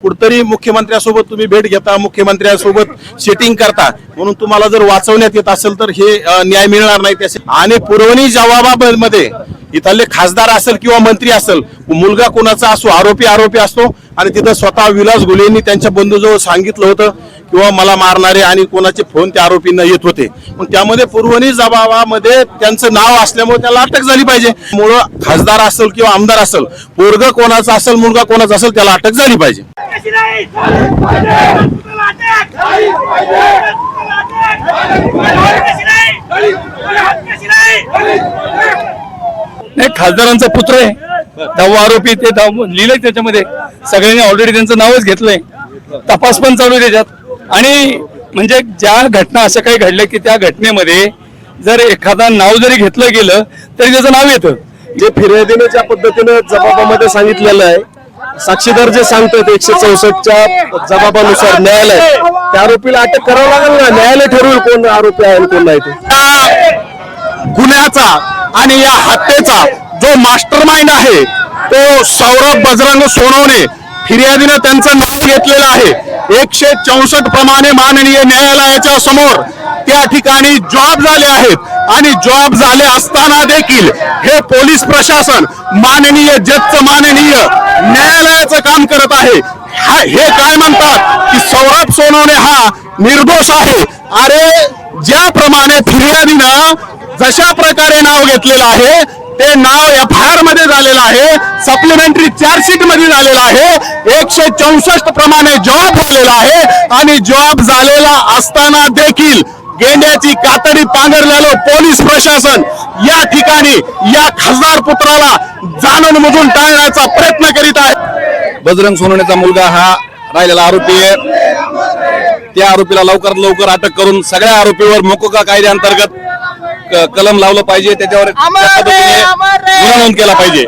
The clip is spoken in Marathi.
कुठतरी मुख्यमंत्र्यासोबत तुम्ही भेट घेता, मुख्यमंत्र्यासोबत सेटिंग करता, म्हणून तुम्हाला जर वाचवण्यात येत असेल तर हे न्याय मिळणार नाही. त्याचे आणि पुरवणी जबाबामध्ये इथले खासदार असेल किंवा मंत्री असेल, मुलगा कोणाचा असो, आरोपी असतो आणि तिथं स्वतः विलास घोलेंनी त्यांच्या बंधूजवळ सांगितलं होतं किंवा मला मारणारे आणि कोणाचे फोन त्या आरोपींना येत होते. पण त्यामध्ये पुरवणी जबाबामध्ये त्यांचं नाव असल्यामुळे त्याला अटक झाली पाहिजे. मुळे खासदार असेल किंवा आमदार असेल, पोरगा कोणाचा असेल, मुलगा कोणाचा असेल, त्याला अटक झाली पाहिजे. नाही, खासदारांचा पुत्र आहे, 10 आरोपी ते लिहिलंय त्याच्यामध्ये. सगळ्यांनी ऑलरेडी त्यांचं नावच घेतलंय, तपास पण चालू आहे त्याच्यात. आणि म्हणजे ज्या घटना अशा काही घडल्या की त्या घटनेमध्ये जर एखादा नाव जरी घेतलं गेलं तरी त्याचं नाव येतं. जे फिर्यादीने ज्या पद्धतीने जबाबामध्ये सांगितलेलं आहे, साक्षीदार जे सांगतात 164च्या जबाबानुसार न्यायालय त्या आरोपीला अटक करावं लागेल ना. न्यायालय ठरवेल कोण आरोपी आहे कोण नाही. ते गुन्ह्याचा आणि या हत्येचा जो मास्टरमाइंड आहे तो सौरभ बजरंग सोनवणे, फिर्यादीनं त्यांचं नाव घेतलेलं आहे. 164 प्रमाणे माननीय न्यायालयाच्या समोर त्या ठिकाणी जॉब झाले आहेत आणि जॉब झाले असताना देखील हे पोलीस प्रशासन माननीय जजचं माननीय न्यायालयाचं काम करत आहे. हे काय म्हणतात की सौरभ सोनवणे हा निर्दोष आहे. अरे, ज्याप्रमाणे फिर्यादीनं जशा प्रकारे नाव घेतलेलं आहे ते नाव FIR मध्ये झालेलं आहे, सप्लिमेंटरी चार्जशीट मध्ये झालेलं आहे. 164 प्रमाणे जॉब झालेला आहे आणि जॉब झालेला असताना देखील गेंड्याची कातडी पांघरलेलं पोलीस प्रशासन या ठिकाणी या खासदार पुत्राला जाणून बुजून टाळण्याचा प्रयत्न करीत आहे. बजरंग सोनवणेचा मुलगा हा राहिलेला आरोपी आहे. त्या आरोपीला लवकरात लवकर अटक करून सगळ्या आरोपीवर मोकोका कायद्याअंतर्गत कलम लावलं पाहिजे, त्याच्यावर गुन्हा नोंद केला पाहिजे.